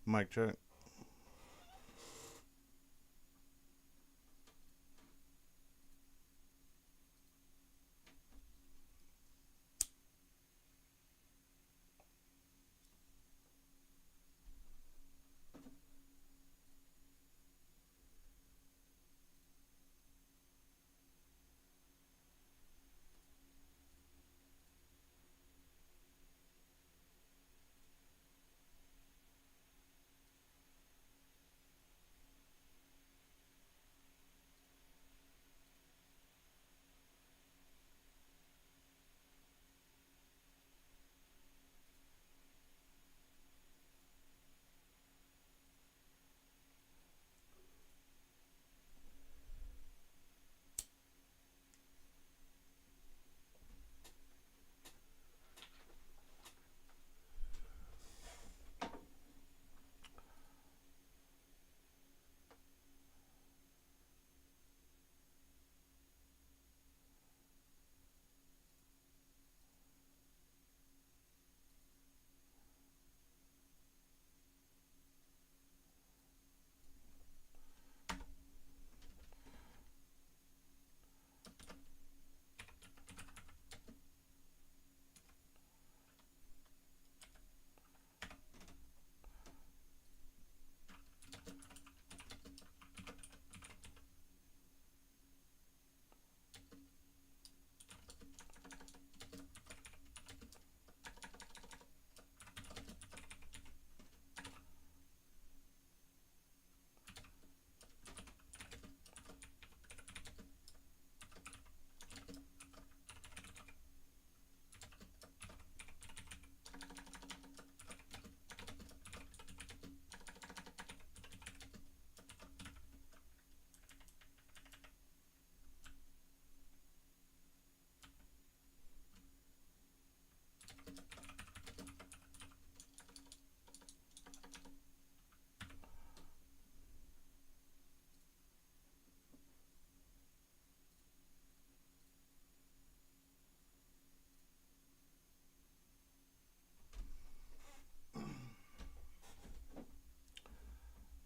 Mic check.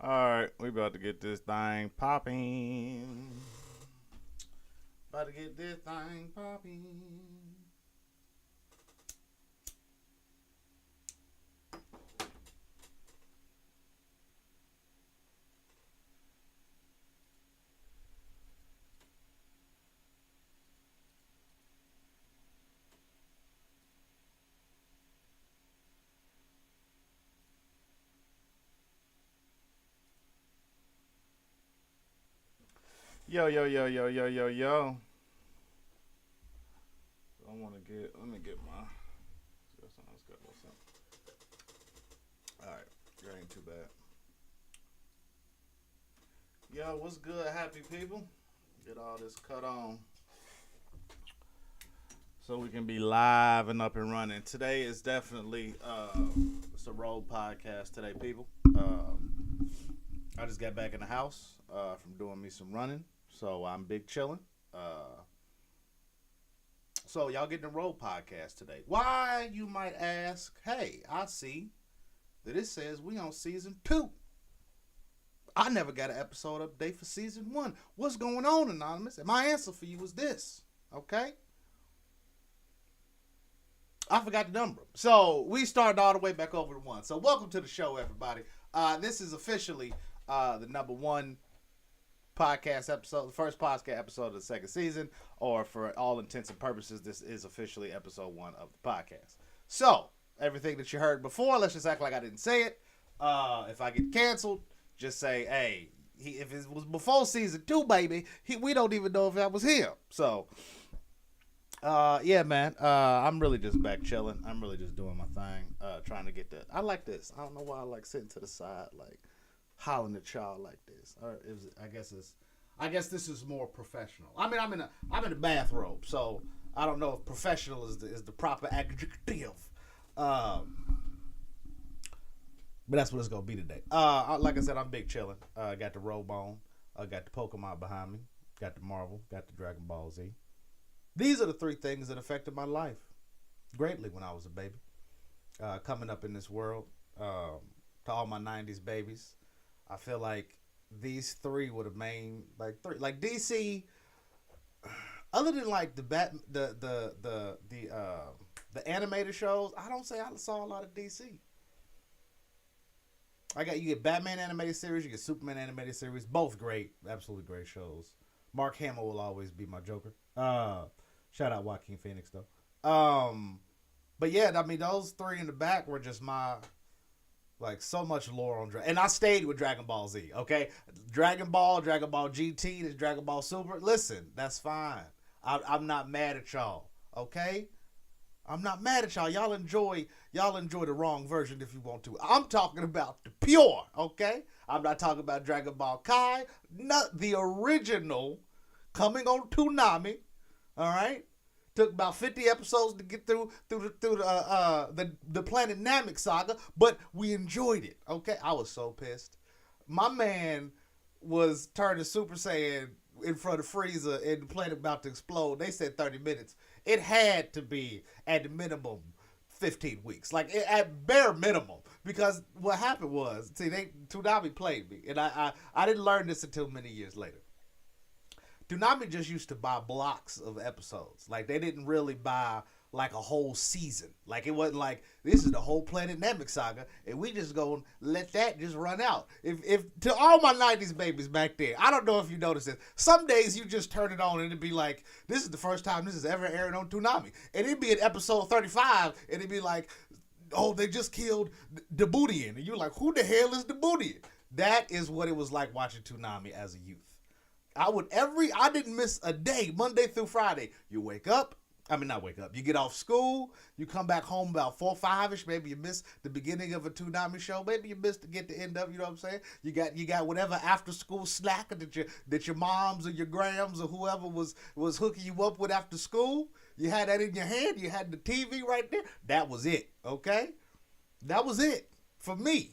All right, we about to get this thing popping. About to get this thing popping. Yo, yo, yo, yo, yo, yo, yo. I want to get, let me get my, all right, that ain't too bad. Yo, what's good, happy people? Get all this cut on so we can be live and up and running. Today is definitely, it's a road podcast today, people. I just got back in the house from doing me some running, so I'm big chilling. So y'all getting a road podcast today. Why, you might ask? Hey, I see that it says we on season 2. I never got an episode update for season 1. What's going on, Anonymous? And my answer for you is this, okay? I forgot the number. So we started all the way back over to 1. So welcome to the show, everybody. This is officially the number 1 podcast episode, the first podcast episode of the second season, or for all intents and purposes, this is officially episode 1 of the podcast. So everything that you heard before, let's just act like I didn't say it. If I get canceled, just say, hey, if it was before season 2, baby, we don't even know if that was him. So, yeah, man, I'm really just back chilling. I'm really just doing my thing, trying to get that. I like this. I don't know why I like sitting to the side, like hollering at y'all like this. Or I guess this is more professional. I mean, I'm in a bathrobe, so I don't know if professional is the proper adjective. But that's what it's gonna be today. Like I said, I'm big chilling. Got the robe on. Got the Pokemon behind me. Got the Marvel. Got the Dragon Ball Z. These are the 3 things that affected my life greatly when I was a baby. Coming up in this world, to all my 90s babies. I feel like these three would have made like DC. Other than like the animated shows, I don't say I saw a lot of DC. You get Batman animated series, you get Superman animated series, both great, absolutely great shows. Mark Hamill will always be my Joker. Shout out Joaquin Phoenix though. But yeah, I mean those three in the back were just my like so much lore on and I stayed with Dragon Ball Z. Okay, Dragon Ball GT, this Dragon Ball Super. Listen, that's fine. I'm not mad at y'all. Okay. I'm not mad at y'all. Y'all enjoy the wrong version if you want to. I'm talking about the pure, okay? I'm not talking about Dragon Ball Kai, not the original, coming on Toonami. All right, took about 50 episodes to get through the Planet Namek saga, but we enjoyed it. Okay, I was so pissed. My man was turning Super Saiyan in front of Frieza and the planet about to explode. They said 30 minutes. It had to be at the minimum 15 weeks, like at bare minimum, because what happened was, Toonami played me, and I didn't learn this until many years later. Toonami just used to buy blocks of episodes, like they didn't really buy like a whole season. Like it wasn't like this is the whole Planet Namek saga, and we just gonna let that just run out. If to all my 90s babies back there, I don't know if you noticed this. Some days you just turn it on and it'd be like, this is the first time this has ever aired on Toonami, and it'd be in episode 35, and it'd be like, oh, they just killed Debutian, and you're like, who the hell is Debutian? That is what it was like watching Toonami as a youth. I didn't miss a day, Monday through Friday. You not wake up. You get off school, you come back home about 4 or 5-ish. Maybe you miss the beginning of a Toonami show. Maybe you missed to get the end of, you know what I'm saying? You got whatever after school snack that your moms or your grams or whoever was hooking you up with after school. You had that in your hand. You had the TV right there. That was it, okay? That was it for me.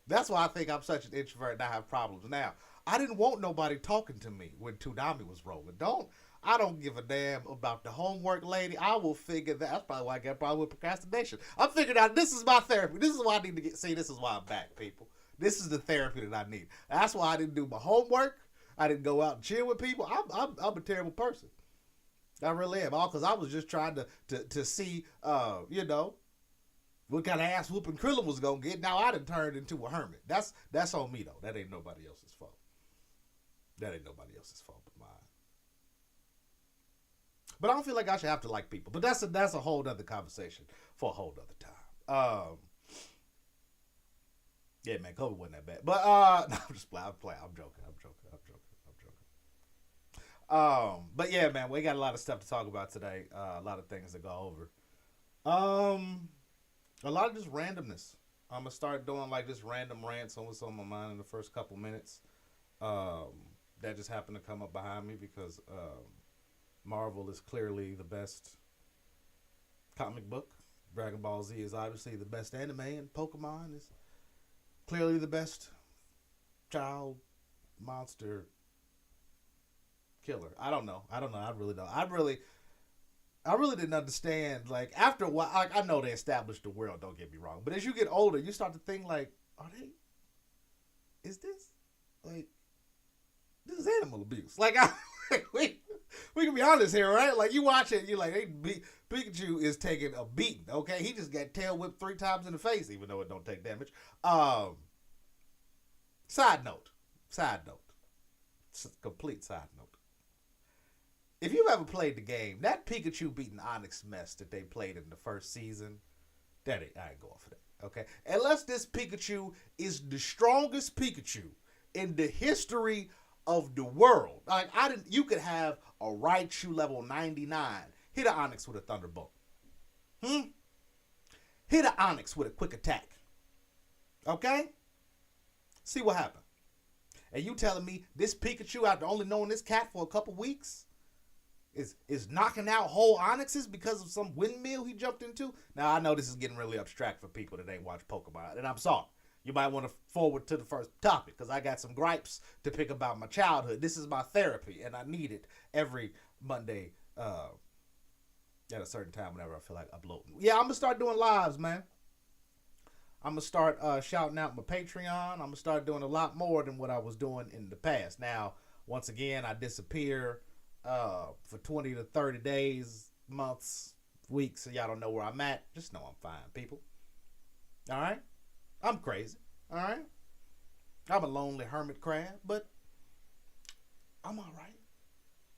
That's why I think I'm such an introvert and I have problems now. I didn't want nobody talking to me when Toonami was rolling. I don't give a damn about the homework lady. I will figure that. That's probably why I got a problem with procrastination. I'm figuring out this is my therapy. This is why I need to get. See, this is why I'm back, people. This is the therapy that I need. That's why I didn't do my homework. I didn't go out and chill with people. I'm a terrible person. I really am. All because I was just trying to see, what kind of ass whooping Krillin was gonna get. Now I done turned into a hermit. That's on me though. That ain't nobody else's fault. That ain't nobody else's fault but mine. But I don't feel like I should have to like people. But that's a whole other conversation for a whole other time. Yeah, man, COVID wasn't that bad. But no, I'm just playing. I'm joking. But yeah, man, we got a lot of stuff to talk about today. A lot of things to go over. A lot of just randomness. I'm gonna start doing like just random rants on what's on my mind in the first couple minutes. That just happened to come up behind me because Marvel is clearly the best comic book. Dragon Ball Z is obviously the best anime, and Pokemon is clearly the best child monster killer. I don't know. I really don't. I really didn't understand. Like after a while, I know they established the world. Don't get me wrong, but as you get older, you start to think like, is this this is animal abuse? Like we can be honest here, right? Like you watch it, you're like, Pikachu is taking a beating. Okay, he just got tail whipped 3 times in the face, even though it don't take damage. Side note, complete side note. If you ever played the game, that Pikachu beating Onyx mess that they played in the first season, I ain't going for that. Okay, unless this Pikachu is the strongest Pikachu in the history of the world. Like you could have a Raichu level 99 hit an Onyx with a Thunderbolt. Hit an Onyx with a quick attack. Okay? See what happened. And you telling me this Pikachu, after only knowing this cat for a couple weeks, is knocking out whole Onyxes because of some windmill he jumped into? Now, I know this is getting really abstract for people that ain't watch Pokemon, and I'm sorry. You might want to forward to the first topic because I got some gripes to pick about my childhood. This is my therapy, and I need it every Monday at a certain time whenever I feel like uploading. Yeah, I'm going to start doing lives, man. I'm going to start shouting out my Patreon. I'm going to start doing a lot more than what I was doing in the past. Now, once again, I disappear for 20 to 30 days, months, weeks, so y'all don't know where I'm at. Just know I'm fine, people. All right? I'm crazy. All right? I'm a lonely hermit crab, but I'm all right.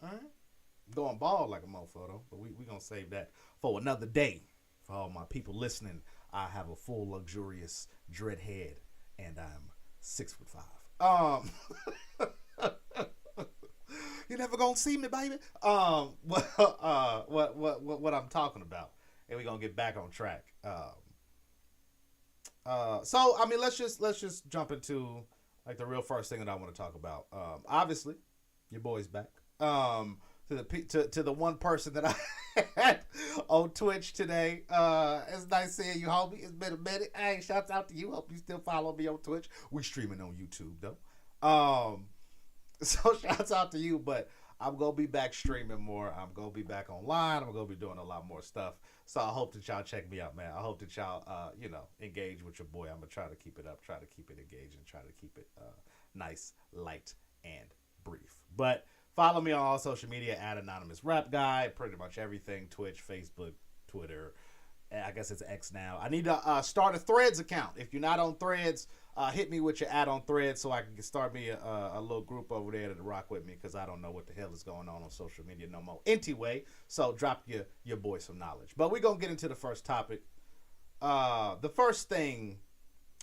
All right? I'm going bald like a mofo, though, but we going to save that for another day. For all my people listening, I have a full, luxurious dread head, and I'm 6'5". You never gonna see me, baby. What I'm talking about, and we're gonna get back on track. So I mean, let's just jump into like the real first thing that I want to talk about. Obviously, your boy's back. To the one person that I had on Twitch today. It's nice seeing you, homie. It's been a minute. Hey, shouts out to you. Hope you still follow me on Twitch. We streaming on YouTube though. So shouts out to you, but I'm gonna be back streaming more. I'm gonna be back online. I'm gonna be doing a lot more stuff. So I hope that y'all check me out, man. I hope that y'all engage with your boy. I'm gonna try to keep it up, try to keep it engaged, and try to keep it nice, light, and brief. But follow me on all social media at Anonymous Rap Guy. Pretty much everything: Twitch, Facebook, Twitter. I guess it's X now. I need to start a Threads account. If you're not on Threads, hit me with your ad on Threads so I can start me a little group over there to rock with me, because I don't know what the hell is going on social media no more. Anyway, so drop your boy some knowledge. But we're going to get into the first topic. The first thing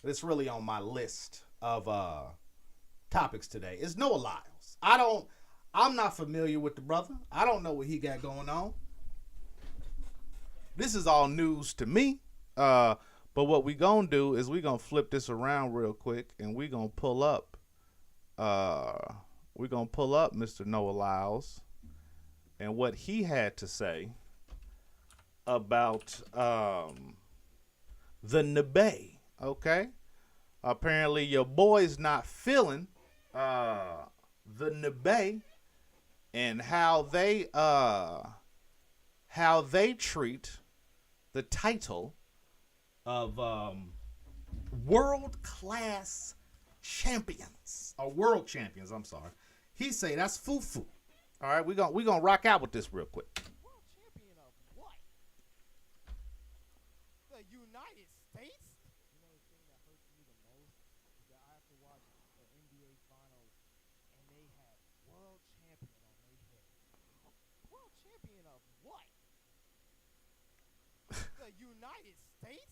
that's really on my list of topics today is Noah Lyles. I'm not familiar with the brother. I don't know what he got going on. This is all news to me. But what we gonna do is we gonna flip this around real quick, and we gonna pull up. Mr. Noah Lyles and what he had to say about the Nebe. Okay, apparently your boy's not feeling the Nebe and how they treat the title of world-class champions, or world champions, I'm sorry. He say that's foo-foo. All right, we gonna rock out with this real quick. World champion of what? The United States? You know the thing that hurts me the most is that I have to watch the NBA Finals, and they have world champion on their head. World champion of what? The United States?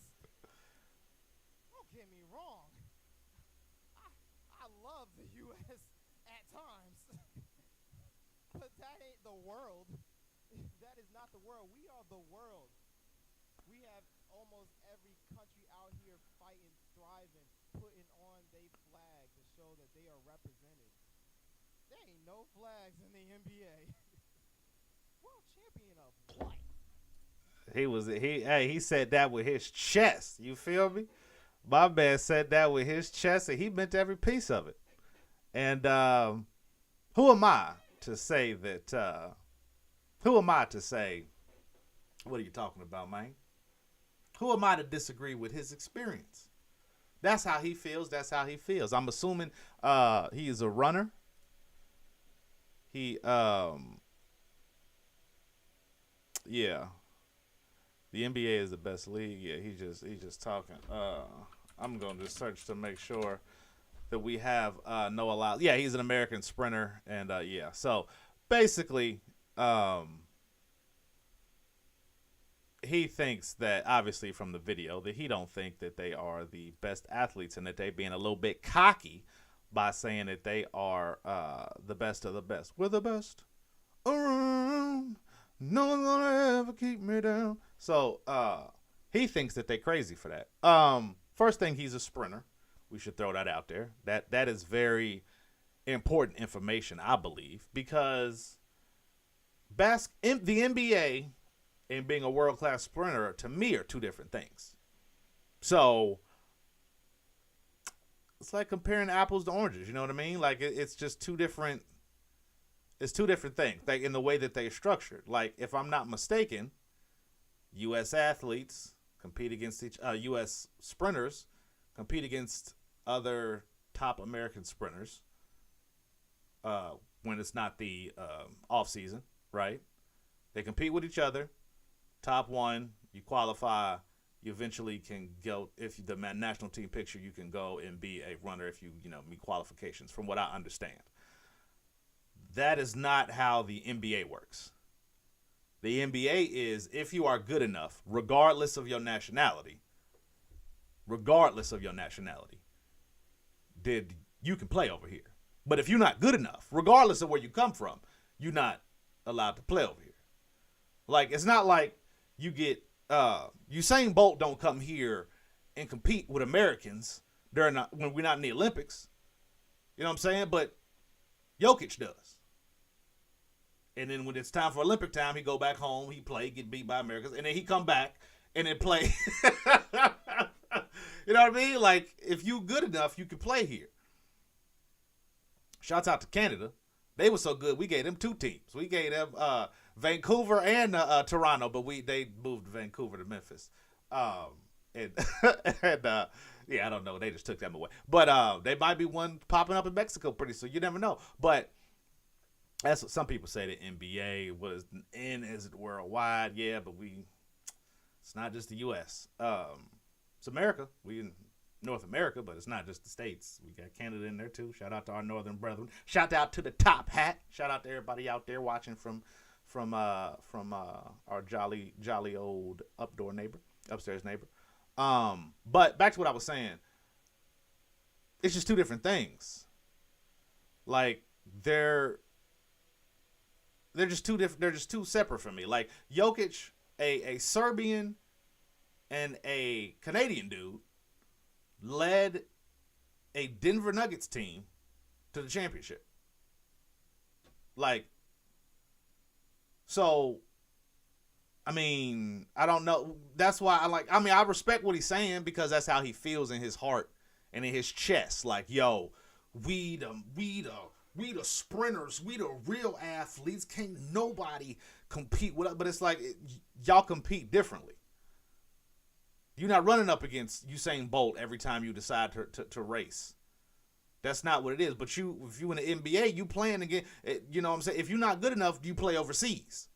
Don't get me wrong. I love the U.S. at times. But that ain't the world. That is not the world. We are the world. We have almost every country out here fighting, thriving, putting on their flag to show that they are represented. There ain't no flags in the NBA. World champion of what? He said that with his chest. You feel me? My man said that with his chest, and he meant every piece of it. And who am I to say that? Who am I to say? What are you talking about, man? Who am I to disagree with his experience? That's how he feels. That's how he feels. I'm assuming he is a runner. Yeah. The NBA is the best league. Yeah, he's just talking. I'm going to just search to make sure that we have Noah Lyles. Yeah, he's an American sprinter, and yeah. So basically, he thinks that, obviously from the video, that he don't think that they are the best athletes, and that they being a little bit cocky by saying that they are the best of the best. We're the best around. No one's gonna ever keep me down. So he thinks that they're crazy for that. First thing, he's a sprinter. We should throw that out there. That is very important information, I believe, because the NBA and being a world-class sprinter, to me, are two different things. So it's like comparing apples to oranges. You know what I mean? Like it's just two different. It's two different things, like in the way that they're structured. Like, if I'm not mistaken, U.S. athletes compete against U.S. sprinters compete against other top American sprinters when it's not the off season, right? They compete with each other. Top one, you qualify. You eventually can go, if the national team picks you, you can go and be a runner if you meet qualifications, from what I understand. That is not how the NBA works. The NBA is, if you are good enough, regardless of your nationality, you can play over here. But if you're not good enough, regardless of where you come from, you're not allowed to play over here. Like, it's not like you get Usain Bolt don't come here and compete with Americans when we're not in the Olympics. You know what I'm saying? But Jokic does. And then when it's time for Olympic time, he go back home, he play, get beat by Americans, and then he come back and then play. You know what I mean? Like, if you good enough, you can play here. Shouts out to Canada. They were so good, we gave them 2 teams. We gave them Vancouver and Toronto, but they moved Vancouver to Memphis. And I don't know. They just took them away. But they might be one popping up in Mexico pretty soon. You never know. But that's what some people say. The NBA was in as it worldwide. Yeah, but it's not just the U.S. It's America. We in North America, but it's not just the States. We got Canada in there too. Shout out to our northern brethren. Shout out to the Top Hat. Shout out to everybody out there watching from our jolly old upstairs neighbor. But back to what I was saying. It's just 2 different things. Like, they're just 2 different. They're just 2 separate from me. Like, Jokic, a Serbian and a Canadian dude, led a Denver Nuggets team to the championship. Like, so, I mean, I don't know. That's why I respect what he's saying, because that's how he feels in his heart and in his chest. Like, yo, we the sprinters, we the real athletes. Can't nobody compete with us. But it's like, y'all compete differently. You're not running up against Usain Bolt every time you decide to race. That's not what it is. But if you in the NBA, you playing again. You know what I'm saying? If you're not good enough, you play overseas.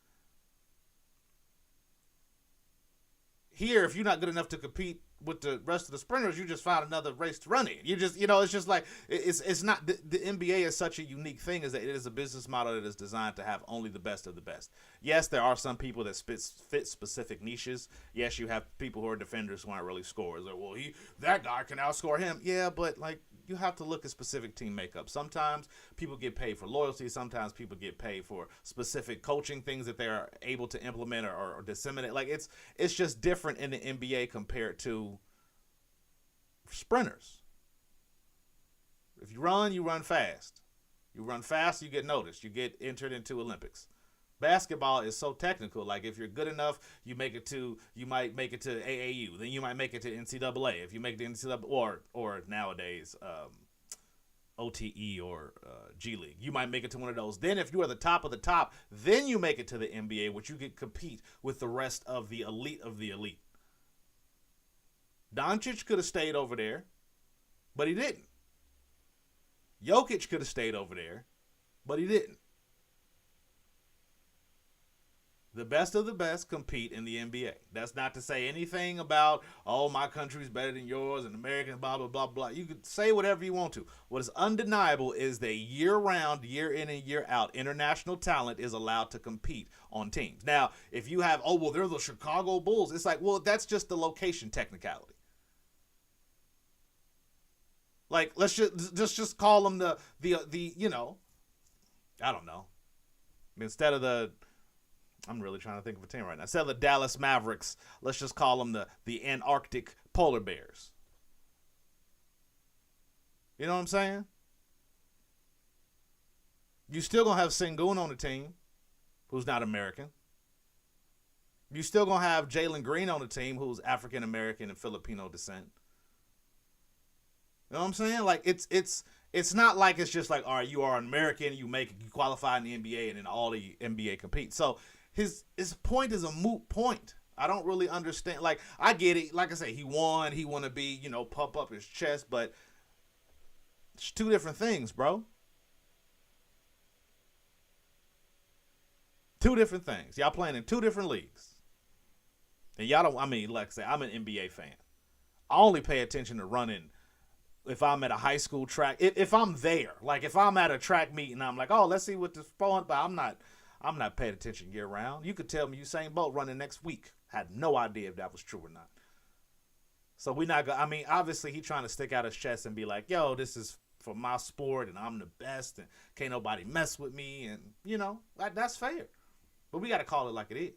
Here, if you're not good enough to compete with the rest of the sprinters, you just find another race to run in. You just, it's just like, it's not, the NBA is such a unique thing, is that it is a business model that is designed to have only the best of the best. Yes, there are some people that fit specific niches. Yes, you have people who are defenders who aren't really scorers. Or, well, that guy can outscore him. Yeah, but like, you have to look at specific team makeup. Sometimes people get paid for loyalty. Sometimes people get paid for specific coaching things that they're able to implement or disseminate. Like, it's just different in the NBA compared to sprinters. If you run fast. You run fast, you get noticed. You get entered into Olympics. Basketball is so technical. Like, if you're good enough, you might make it to AAU. Then you might make it to NCAA. If you make it to NCAA, or nowadays OTE or G League, you might make it to one of those. Then if you are the top of the top, then you make it to the NBA, which you can compete with the rest of the elite of the elite. Doncic could have stayed over there, but he didn't. Jokic could have stayed over there, but he didn't. The best of the best compete in the NBA. That's not to say anything about, oh, my country's better than yours and American, blah, blah, blah, blah. You could say whatever you want to. What is undeniable is that year-round, year in and year out, international talent is allowed to compete on teams. Now, if you have, oh, well, they're the Chicago Bulls, it's like, well, that's just the location technicality. Like, let's just call them the you know, I don't know. Instead of I'm really trying to think of a team right now. Instead of the Dallas Mavericks, let's just call them the Antarctic Polar Bears. You know what I'm saying? You still going to have Sengun on the team, who's not American. You still going to have Jalen Green on the team, who's African-American and Filipino descent. You know what I'm saying? Like, it's not like it's just like, all right, you are an American, you qualify in the NBA, and then all the NBA compete. So his point is a moot point. I don't really understand. Like, I get it. Like I say, he won. He want to be, pump up his chest, but it's two different things, bro. Two different things. Y'all playing in two different leagues. And y'all don't, like I say, I'm an NBA fan. I only pay attention to running if I'm at a high school track. If I'm there, like if I'm at a track meet and I'm like, oh, let's see what this point, but I'm not paying attention year round. You could tell me Usain Bolt running next week. Had no idea if that was true or not. So we not going. Obviously he trying to stick out his chest and be like, yo, this is for my sport and I'm the best and can't nobody mess with me, and that's fair. But we got to call it like it is.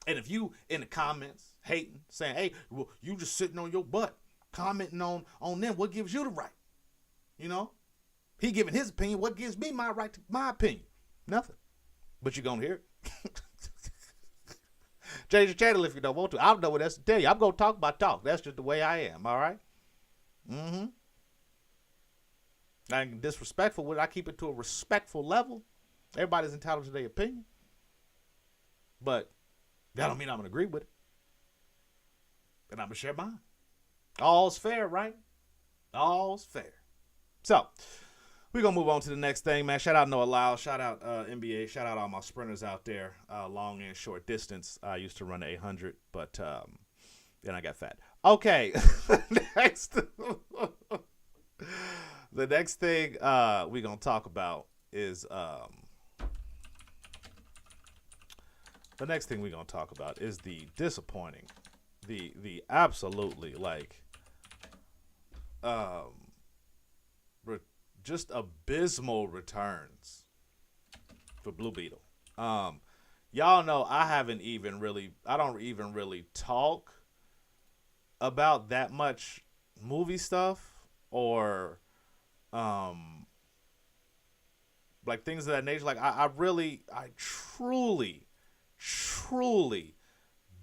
And if you in the comments hating, saying, hey, well, you just sitting on your butt, commenting on them, what gives you the right? He giving his opinion. What gives me my right to my opinion? Nothing. But you're going to hear it. Change your channel if you don't want to. I don't know what else to tell you. I'm going to talk my talk. That's just the way I am, all right? Mm-hmm. I ain't disrespectful with it. I keep it to a respectful level. Everybody's entitled to their opinion. But that don't mean I'm going to agree with it. And I'm going to share mine. All's fair, right? All's fair. So, we're going to move on to the next thing, man. Shout out Noah Lyles. Shout out NBA. Shout out all my sprinters out there, long and short distance. I used to run the 800, but then I got fat. Okay. The next thing we're going to talk about is the disappointing, the absolutely just abysmal returns for Blue Beetle. Y'all know I don't even really talk about that much movie stuff or like things of that nature. Like I truly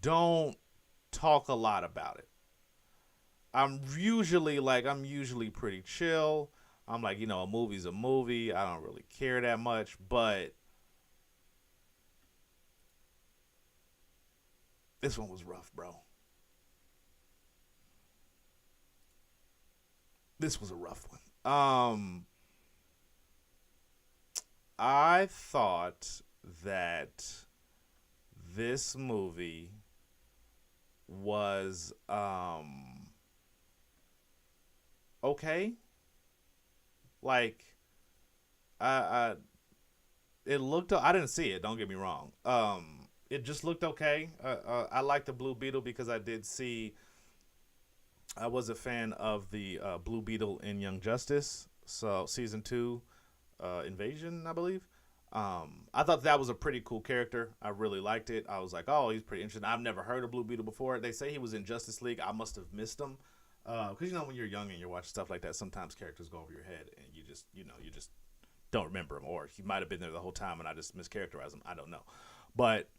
don't talk a lot about it. I'm usually pretty chill. I'm like, a movie's a movie. I don't really care that much, but this one was rough, bro. This was a rough one. I thought that this movie was okay. Like, it looked. I didn't see it. Don't get me wrong. It just looked okay. I like the Blue Beetle because I did see. I was a fan of the Blue Beetle in Young Justice. So season 2, Invasion, I believe. I thought that was a pretty cool character. I really liked it. I was like, oh, he's pretty interesting. I've never heard of Blue Beetle before. They say he was in Justice League. I must have missed him. Because when you're young and you're watching stuff like that, sometimes characters go over your head and you just don't remember him, or he might have been there the whole time and I just mischaracterized him. I don't know. But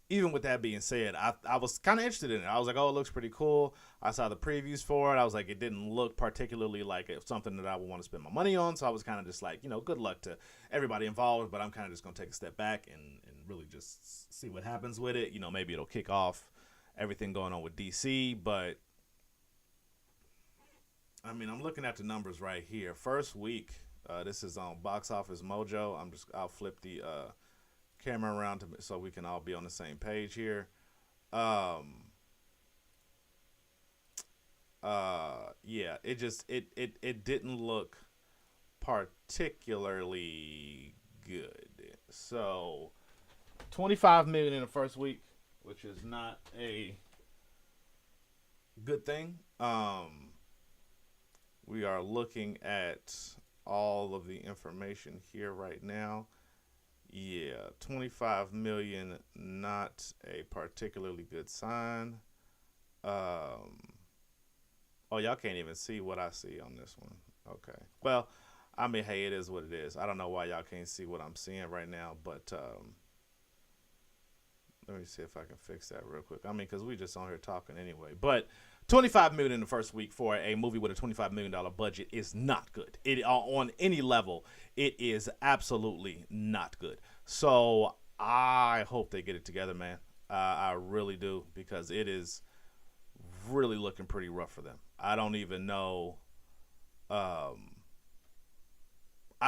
even with that being said, I was kind of interested in it. I was like, oh, it looks pretty cool. I saw the previews for it. I was like, it didn't look particularly like something that I would want to spend my money on. So I was kind of just like, good luck to everybody involved, but I'm kind of just going to take a step back and really just see what happens with it. Maybe it'll kick off everything going on with DC, but I'm looking at the numbers right here. First week, this is on Box Office Mojo. I'll flip the camera around so we can all be on the same page here. Yeah, it didn't look particularly good. So, 25 million in the first week, which is not a good thing. We are looking at all of the information here right now. Yeah, 25 million, not a particularly good sign. Oh, y'all can't even see what I see on this one. Okay. Well, hey, it is what it is. I don't know why y'all can't see what I'm seeing right now, but let me see if I can fix that real quick. Because we just on here talking anyway. But 25 million in the first week for a movie with a $25 million budget is not good. It on any level, it is absolutely not good. So I hope they get it together, man. I really do, because it is really looking pretty rough for them. I don't even know. I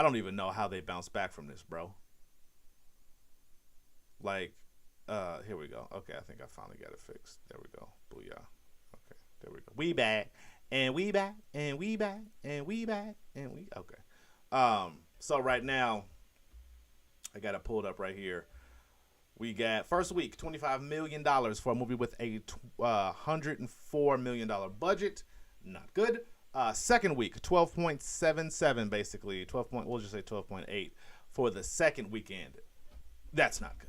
don't even know how they bounce back from this, bro. Like, here we go. Okay, I think I finally got it fixed. There we go. Booyah. Okay, there we go. We back, and we back, and we back, and we back, and we. Okay. So right now, I got it pulled up right here. We got first week $25 million for a movie with a $104 million budget. Not good. Second week, 12.77 basically. We'll just say 12.8 for the second weekend. That's not good.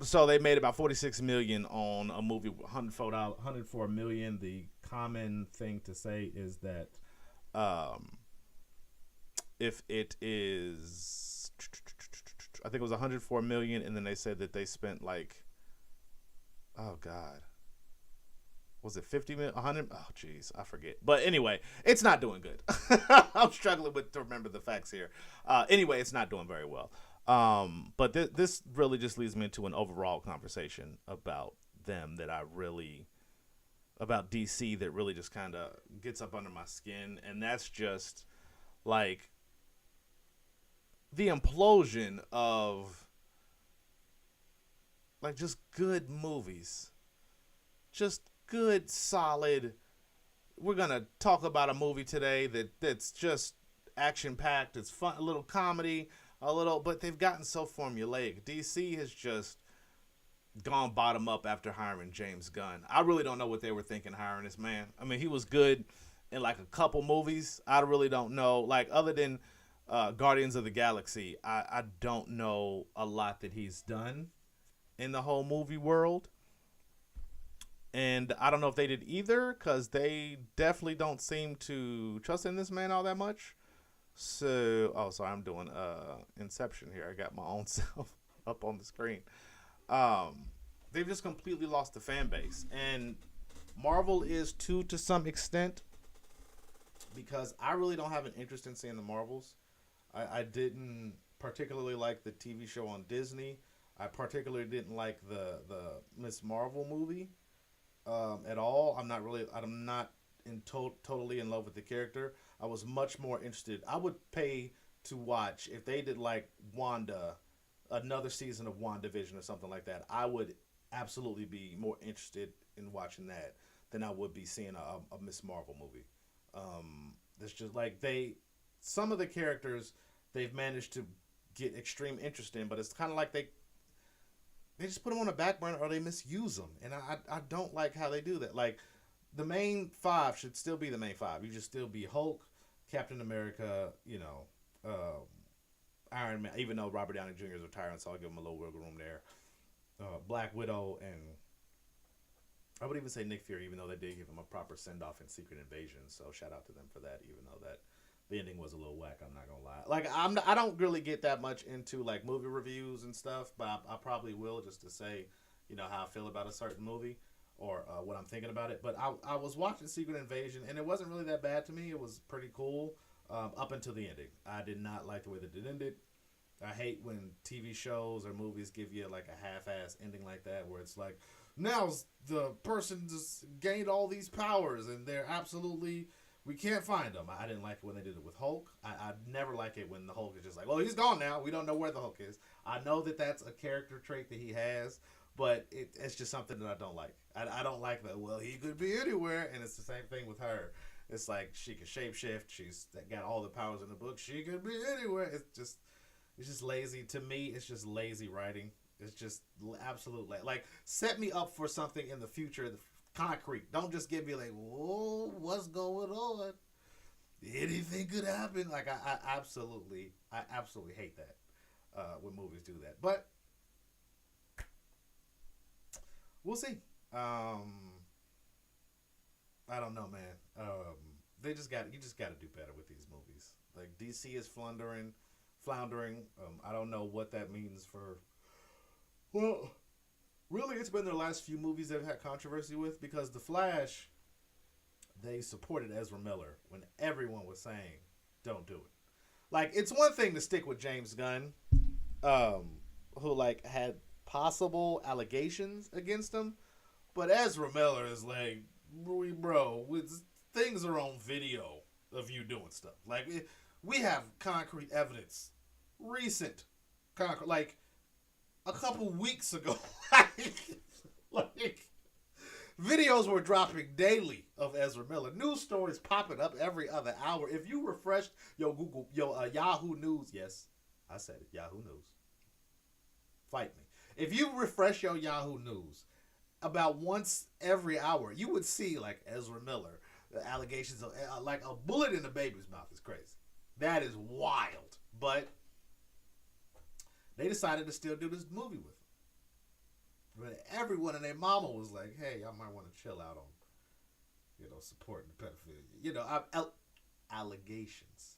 So they made about $46 million on a movie with $104 million. The common thing to say is that if it is, I think it was $104 million, and then they said that they spent like, oh God, was it 50 million, 100? Oh geez, I forget. But anyway, it's not doing good. I'm struggling to remember the facts here. Anyway, it's not doing very well. But this really just leads me into an overall conversation about them about DC, that really just kind of gets up under my skin, and that's just like the implosion of like just good movies, just good solid. We're gonna talk about a movie today that's just action packed. It's fun, a little comedy, but they've gotten so formulaic. DC has just gone bottom up after hiring James Gunn. I really don't know what they were thinking hiring this man. I mean, he was good in like a couple movies. I really don't know, like other than Guardians of the Galaxy, I don't know a lot that he's done in the whole movie world. And I don't know if they did either, because they definitely don't seem to trust in this man all that much. So, sorry, I'm doing Inception here. I got my own self up on the screen. They've just completely lost the fan base. And Marvel is too, to some extent, because I really don't have an interest in seeing the Marvels. I didn't particularly like the TV show on Disney. I particularly didn't like the Miss Marvel movie at all. I'm not totally in love with the character. I was much more interested. I would pay to watch if they did like Wanda, another season of WandaVision or something like that. I would absolutely be more interested in watching that than I would be seeing a Miss Marvel movie. It's just like some of the characters they've managed to get extreme interest in, but it's kind of like they just put them on the back burner or they misuse them, and I don't like how they do that. Like, the main five should still be the main five. You should still be Hulk, Captain America, Iron Man, even though Robert Downey Jr. is retiring, so I'll give him a little wiggle room there. Black Widow, and I would even say Nick Fury, even though they did give him a proper send-off in Secret Invasion, so shout out to them for that, even though that the ending was a little whack, I'm not gonna lie. Like, I don't really get that much into like movie reviews and stuff, but I probably will, just to say, how I feel about a certain movie or what I'm thinking about it. But I was watching Secret Invasion, and it wasn't really that bad to me. It was pretty cool up until the ending. I did not like the way that it ended. I hate when TV shows or movies give you like a half-ass ending like that, where it's like, now the person just gained all these powers and they're absolutely, we can't find them. I didn't like it when they did it with Hulk. I never like it when the Hulk is just like, well, he's gone now. We don't know where the Hulk is. I know that that's a character trait that he has, but it's just something that I don't like. I don't like that, well, he could be anywhere, and it's the same thing with her. It's like, she can shapeshift. She's got all the powers in the book. She could be anywhere. It's just lazy. To me, it's just lazy writing. It's just absolute like, set me up for something in the future, concrete. Don't just give me like, whoa, what's going on? Anything could happen. Like, I absolutely hate that when movies do that. But we'll see. I don't know, man. You just got to do better with these movies. Like, DC is floundering. I don't know what that means for. Well, really, it's been their last few movies they've had controversy with, because The Flash, they supported Ezra Miller when everyone was saying, don't do it. Like, it's one thing to stick with James Gunn, who, like, had possible allegations against him. But Ezra Miller is like, bro, things are on video of you doing stuff. Like, we have concrete evidence. Recent concrete, like a couple weeks ago. like, videos were dropping daily of Ezra Miller. News stories popping up every other hour. If you refreshed your Yahoo News, yes, I said it, Yahoo News. Fight me. If you refresh your Yahoo News about once every hour, you would see like Ezra Miller, the allegations of like a bullet in the baby's mouth is crazy. That is wild. But they decided to still do this movie with him. But everyone and their mama was like, hey, y'all might want to chill out on, supporting the pedophilia. Allegations.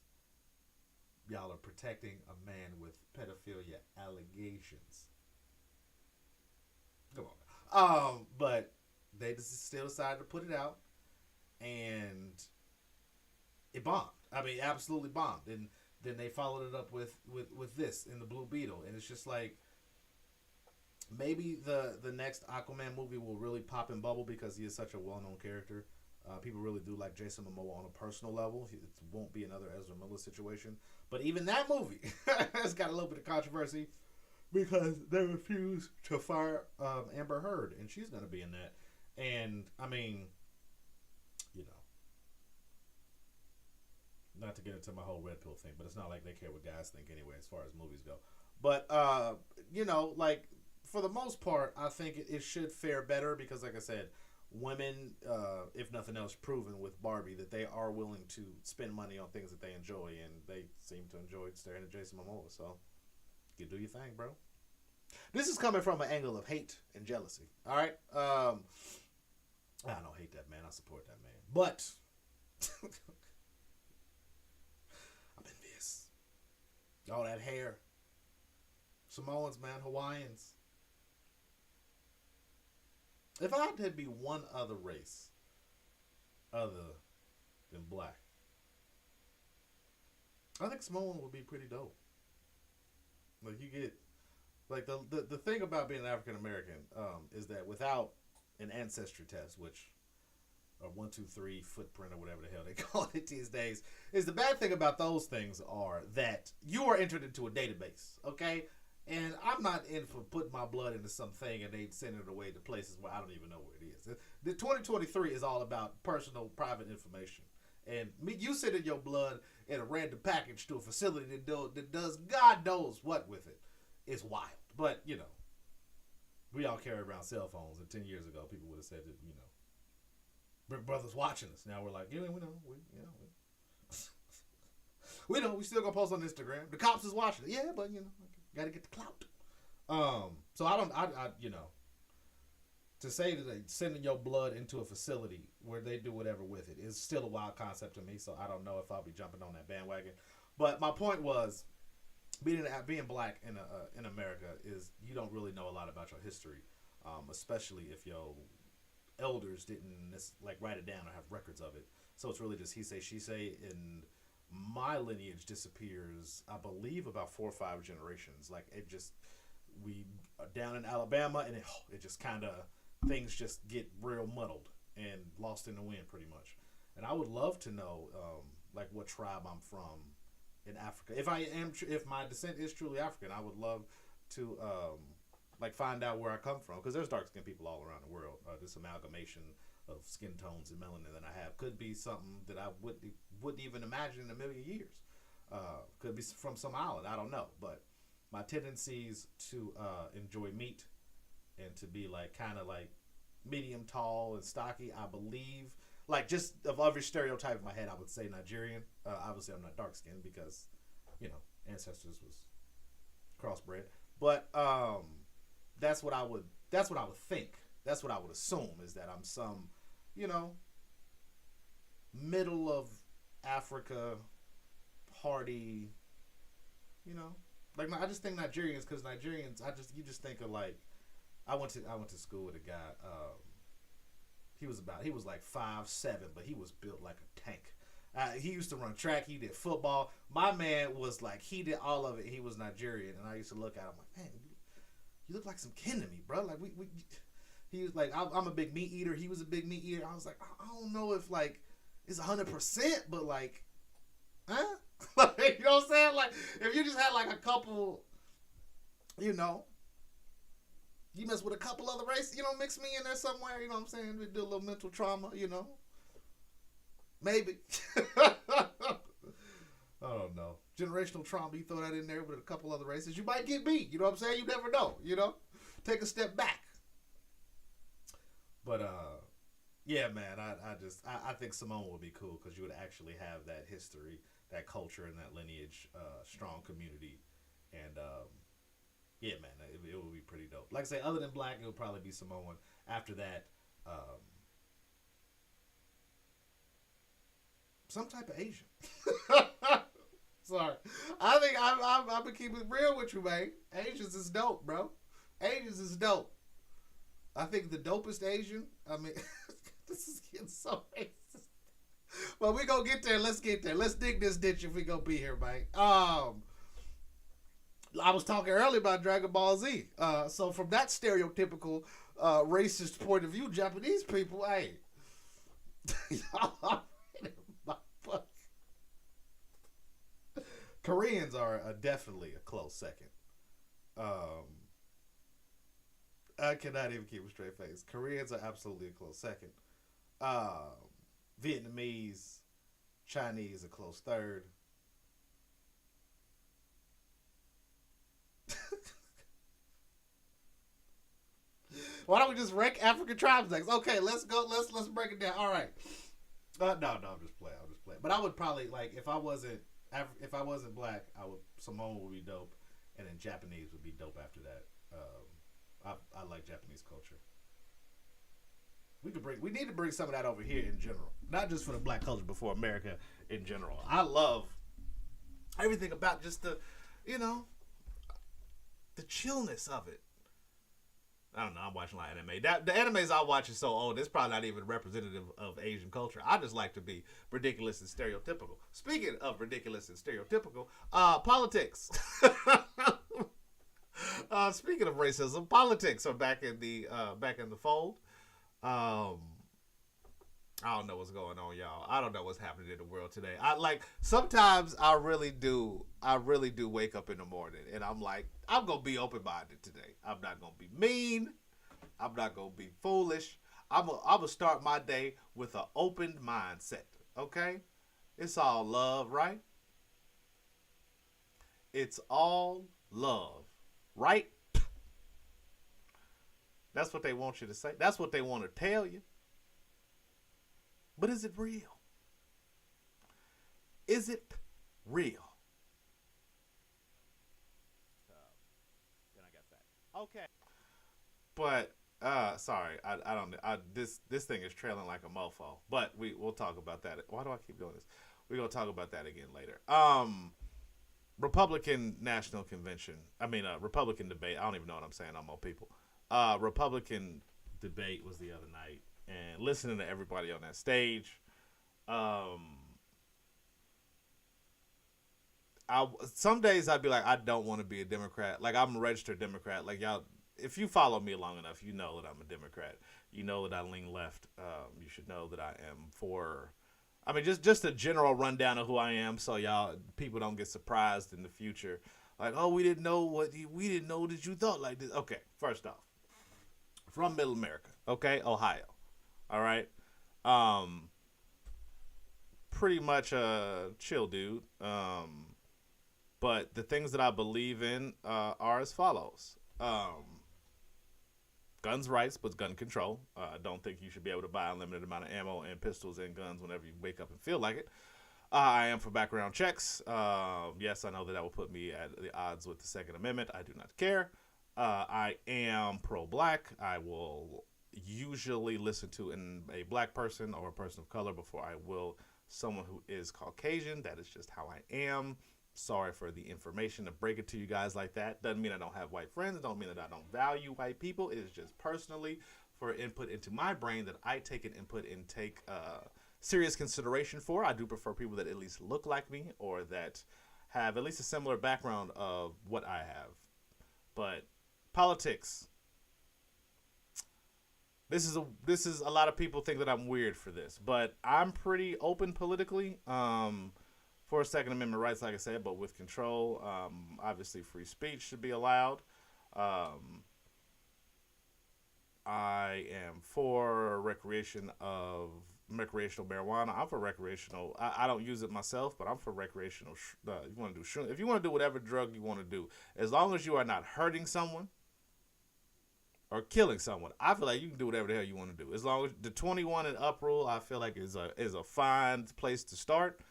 Y'all are protecting a man with pedophilia allegations. Come on. But they still decided to put it out, and it bombed. I mean, absolutely bombed. And then they followed it up with this in the Blue Beetle, and it's just like, maybe the next Aquaman movie will really pop and bubble because he is such a well-known character. People really do like Jason Momoa on a personal level. It won't be another Ezra Miller situation. But even that movie has got a little bit of controversy because they refused to fire Amber Heard, and she's going to be in that. And, I mean, not to get into my whole red pill thing, but it's not like they care what guys think anyway as far as movies go. But, like, for the most part, I think it should fare better because, like I said, women, if nothing else, proven with Barbie that they are willing to spend money on things that they enjoy, and they seem to enjoy staring at Jason Momoa. So, you do your thing, bro. This is coming from an angle of hate and jealousy. All right, I don't hate that man. I support that man, but I'm envious. All that hair, Samoans, man, Hawaiians. If I had to be one other race other than black, I think Samoan would be pretty dope. Like, you get, like, the thing about being an African American is that without an ancestry test, which or 123 footprint or whatever the hell they call it these days, is the bad thing about those things are that you are entered into a database, okay? And I'm not in for putting my blood into something and they send it away to places where I don't even know where it is. The 2023 is all about personal, private information. And you sending your blood in a random package to a facility that does God knows what with it is wild. But, we all carry around cell phones. And 10 years ago, people would have said that, Big Brother's watching us. Now we're like, we know. We know. We still gonna post on Instagram. The cops is watching it. Yeah, but, gotta get the clout. So I to say that they sending your blood into a facility where they do whatever with it is still a wild concept to me. So I don't know if I'll be jumping on that bandwagon. But my point was, being black in America is you don't really know a lot about your history, especially if your elders didn't write it down or have records of it. So it's really just he say, she say, and my lineage disappears, I believe, about 4 or 5 generations. Like, it just, we are down in Alabama, and it just kind of, things just get real muddled and lost in the wind pretty much. And I would love to know, what tribe I'm from in Africa. If my descent is truly African, I would love to, find out where I come from. Because there's dark-skinned people all around the world. This amalgamation of skin tones and melanin that I have could be something that I wouldn't even imagine in a million years. Could be from some island, I don't know. But my tendencies to enjoy meat and to be kind of medium tall and stocky, I believe, just of every stereotype in my head, I would say Nigerian. Obviously I'm not dark skinned because ancestors was crossbred, but that's what I would think. That's what I would assume, is that I'm some, middle of Africa party, I just think Nigerians, because Nigerians, you just think of I went to school with a guy, he was 5'7", but he was built like a tank. He used to run track, he did football. My man was he did all of it. He was Nigerian, and I used to look at him like, man, you look like some kin to me, bro. Like we he was like, I'm a big meat eater. He was a big meat eater. I was like, I don't know if like it's 100%, but like, huh? Like, you know what I'm saying? Like, if you just had like a couple, you know, you mess with a couple other races, you know, mix me in there somewhere. You know what I'm saying? We do a little mental trauma, you know, maybe. I don't know. Generational trauma, you throw that in there with a couple other races, you might get beat. You know what I'm saying? You never know, you know? Take a step back. But, yeah, man, I think Samoa would be cool because you would actually have that history, that culture, and that lineage, strong community. And, yeah, man, it would be pretty dope. Like I say, other than black, it would probably be Samoan. After that, some type of Asian. Sorry. I think I'm gonna keep it real with you, man. Asians is dope, bro. Asians is dope. I think the dopest Asian. I mean, this is getting so racist. But we gonna get there. Let's get there. Let's dig this ditch if we gonna be here, man. I was talking earlier about Dragon Ball Z. So from that stereotypical racist point of view, Japanese people, hey, y'all my fuck. Koreans are definitely a close second. I cannot even keep a straight face. Koreans are absolutely a close second. Vietnamese, Chinese a close third. Why don't we just rank African tribes next? Okay, let's go. Let's break it down. All right. No, I'm just playing. But I would probably like if I wasn't black, Samoan would be dope, and then Japanese would be dope after that. I like Japanese culture. We need to bring some of that over here in general, not just for the black culture, but for America in general. I love everything about just the chillness of it. I don't know. I'm watching a lot of anime. The animes I watch is so old. It's probably not even representative of Asian culture. I just like to be ridiculous and stereotypical. Speaking of ridiculous and stereotypical, politics. Speaking of racism, politics are back in the fold. I don't know what's going on, y'all. I don't know what's happening in the world today. Sometimes I really do wake up in the morning and I'm like, I'm gonna be open minded today. I'm not gonna be mean. I'm not gonna be foolish. I'm gonna start my day with an open mindset. Okay? It's all love, right? It's all love, right? That's what they want you to say. That's what they want to tell you. But is it real? Is it real? Then I got that. Okay. But sorry, I don't. This thing is trailing like a mofo. But we'll talk about that. Why do I keep doing this? We're gonna talk about that again later. Republican National Convention. Republican debate. I don't even know what I'm saying. I'm old people. Republican debate was the other night. And listening to everybody on that stage, some days I'd be like, I don't want to be a Democrat. Like, I'm a registered Democrat. Like, y'all, if you follow me long enough, you know that I'm a Democrat. You know that I lean left. You should know that I am for. Just a general rundown of who I am, so people don't get surprised in the future. Like, oh, we didn't know that you thought like this. Okay, first off, from Middle America, okay, Ohio. All right. Pretty much a chill dude. But the things that I believe in are as follows. Guns rights, but gun control. I don't think you should be able to buy an unlimited amount of ammo and pistols and guns whenever you wake up and feel like it. I am for background checks. Yes, I know that will put me at the odds with the Second Amendment. I do not care. I am pro-black. I will usually listen to a black person or a person of color before I will someone who is Caucasian. That is just how I am. Sorry for the information to break it to you guys like that. Doesn't mean I don't have white friends. It don't mean that I don't value white people. It is just personally for input into my brain that I take an input and take serious consideration for. I do prefer people that at least look like me or that have at least a similar background of what I have. But politics. This is a lot of people think that I'm weird for this, but I'm pretty open politically. For Second Amendment rights, like I said, but with control. Obviously, free speech should be allowed. Um, I am for recreational marijuana. I'm for recreational. I don't use it myself, but I'm for recreational. You want to do if you want to do whatever drug you want to do, as long as you are not hurting someone or killing someone, I feel like you can do whatever the hell you want to do. As long as the 21 and up rule, I feel like is a fine place to start,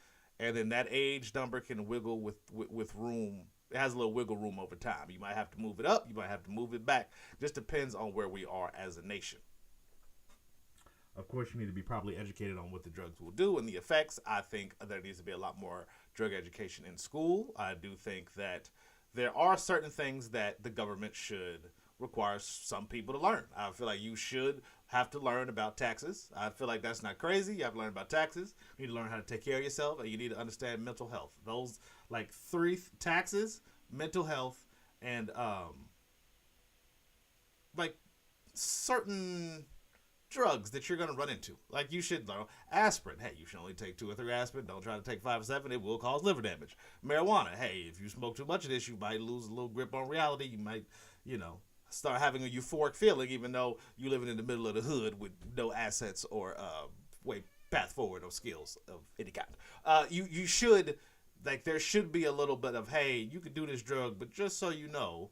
and then that age number can wiggle with room. It has a little wiggle room over time. You might have to move it up. You might have to move it back. Just depends on where we are as a nation. Of course, you need to be properly educated on what the drugs will do and the effects. I think there needs to be a lot more drug education in school. I do think that there are certain things that the government should require some people to learn. I feel like you should have to learn about taxes. I feel like that's not crazy. You have to learn about taxes. You need to learn how to take care of yourself, and you need to understand mental health. Those like three taxes, mental health, and like certain drugs that you're going to run into. Like you should learn aspirin. Hey, you should only take 2 or 3 aspirin. Don't try to take 5 or 7. It will cause liver damage. Marijuana. Hey, if you smoke too much of this, you might lose a little grip on reality. You might, start having a euphoric feeling, even though you're living in the middle of the hood with no assets or way path forward or skills of any kind. You should, like, there should be a little bit of, hey, you could do this drug, but just so you know,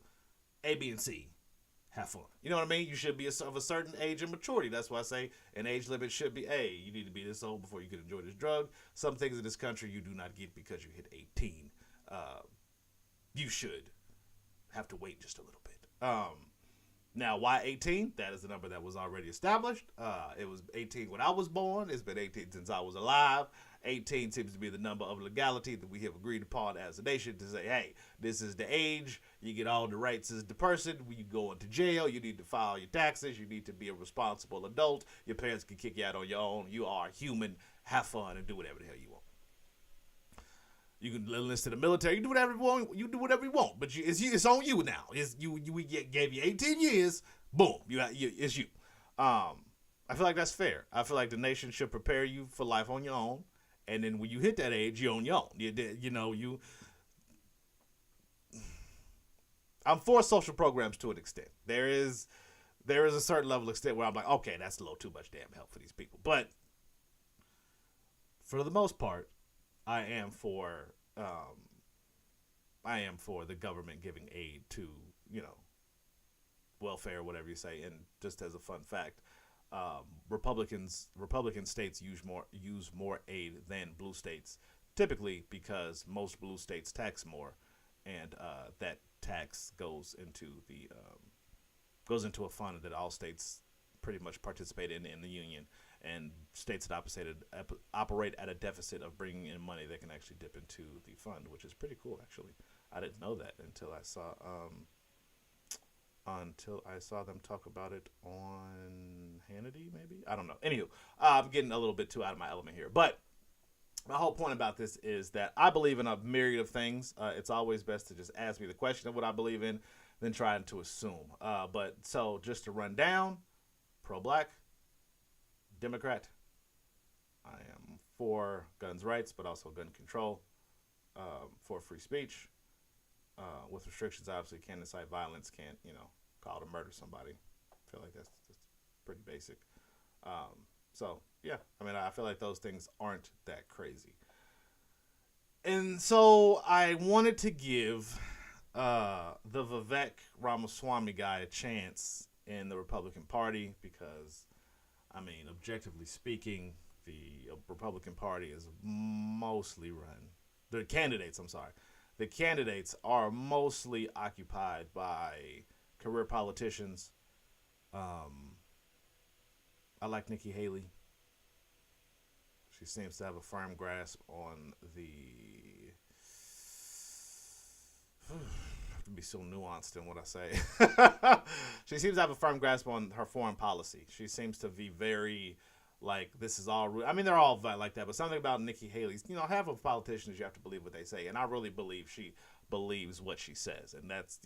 A, B, and C. Have fun. You know what I mean? You should be of a certain age and maturity. That's why I say an age limit should be, hey, you need to be this old before you can enjoy this drug. Some things in this country you do not get because you hit 18. You should have to wait just a little bit. Now, why 18? That is the number that was already established. It was 18 when I was born. It's been 18 since I was alive. 18 seems to be the number of legality that we have agreed upon as a nation to say, hey, this is the age. You get all the rights as the person. When you go into jail, you need to file your taxes. You need to be a responsible adult. Your parents can kick you out on your own. You are human. Have fun and do whatever the hell you want. You can enlist in the military. You do whatever you want. You do whatever you want. But it's on you now. We gave you 18 years. Boom. It's you. I feel like that's fair. I feel like the nation should prepare you for life on your own. And then when you hit that age, you're on your own. I'm for social programs to an extent. There is a certain level of extent where I'm like, okay, that's a little too much damn help for these people. But for the most part, I am for the government giving aid to, welfare, whatever you say. And just as a fun fact, Republican states use more aid than blue states, typically because most blue states tax more, and that tax goes into a fund that all states pretty much participate in the union, and states that operate at a deficit of bringing in money, they can actually dip into the fund, which is pretty cool, actually. I didn't know that until I saw them talk about it on Hannity, maybe? I don't know. Anywho, I'm getting a little bit too out of my element here. But my whole point about this is that I believe in a myriad of things. It's always best to just ask me the question of what I believe in than trying to assume. But so just to run down, pro-black, Democrat. I am for guns rights, but also gun control, for free speech. With restrictions, obviously, can't incite violence, can't, call to murder somebody. I feel like that's pretty basic. So, yeah, I feel like those things aren't that crazy. And so I wanted to give the Vivek Ramaswamy guy a chance in the Republican Party because, objectively speaking, the Republican Party is mostly run. The candidates are mostly occupied by career politicians. I like Nikki Haley. She seems to have a firm grasp on the... I have to be so nuanced in what I say. She seems to have a firm grasp on her foreign policy. She seems to be very... this is all... they're all like that, but something about Nikki Haley's... half of politicians, you have to believe what they say, and I really believe she believes what she says, and that's,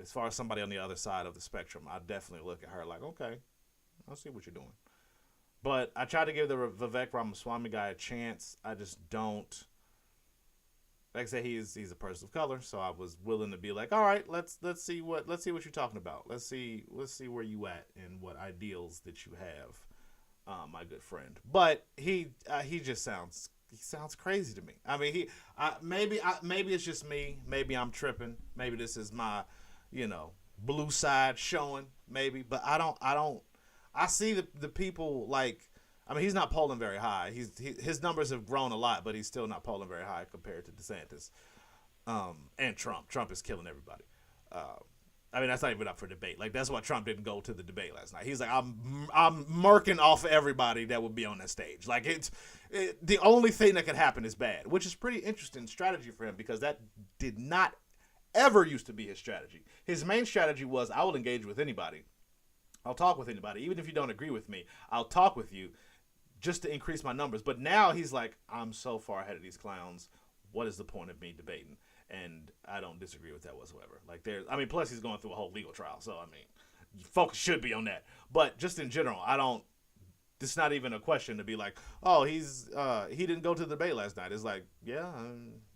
as far as somebody on the other side of the spectrum, I definitely look at her like, okay, I see what you're doing. But I tried to give the Vivek Ramaswamy guy a chance. I just don't. Like I said, he's a person of color, so I was willing to be like, all right, let's see what you're talking about. Let's see where you at and what ideals that you have, my good friend. But he just sounds crazy to me. I mean, maybe it's just me. Maybe I'm tripping. Maybe this is my, blue side showing. Maybe, but I don't. I see the people like. I mean, he's not polling very high. His numbers have grown a lot, but he's still not polling very high compared to DeSantis and Trump. Trump is killing everybody. I mean, that's not even up for debate. Like, that's why Trump didn't go to the debate last night. He's like, I'm murking off everybody that would be on that stage. Like, the only thing that could happen is bad, which is pretty interesting strategy for him because that did not ever used to be his strategy. His main strategy was, I will engage with anybody. I'll talk with anybody. Even if you don't agree with me, I'll talk with you just to increase my numbers. But now he's like, I'm so far ahead of these clowns. What is the point of me debating? And I don't disagree with that whatsoever. Like, plus he's going through a whole legal trial. So, I mean, focus should be on that. But just in general, it's not even a question to be like, oh, he didn't go to the debate last night. It's like, yeah,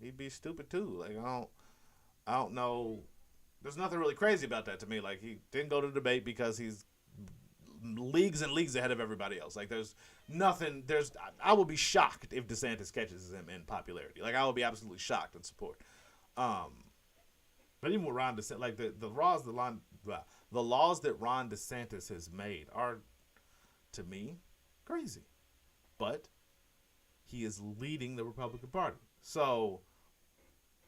he'd be stupid too. Like, I don't know. There's nothing really crazy about that to me. Like, he didn't go to the debate because he's leagues and leagues ahead of everybody else. Like, there's nothing. I would be shocked if DeSantis catches him in popularity. Like, I would be absolutely shocked in support. But even with Ron DeSantis, like the laws that Ron DeSantis has made are, to me, crazy. But he is leading the Republican Party, so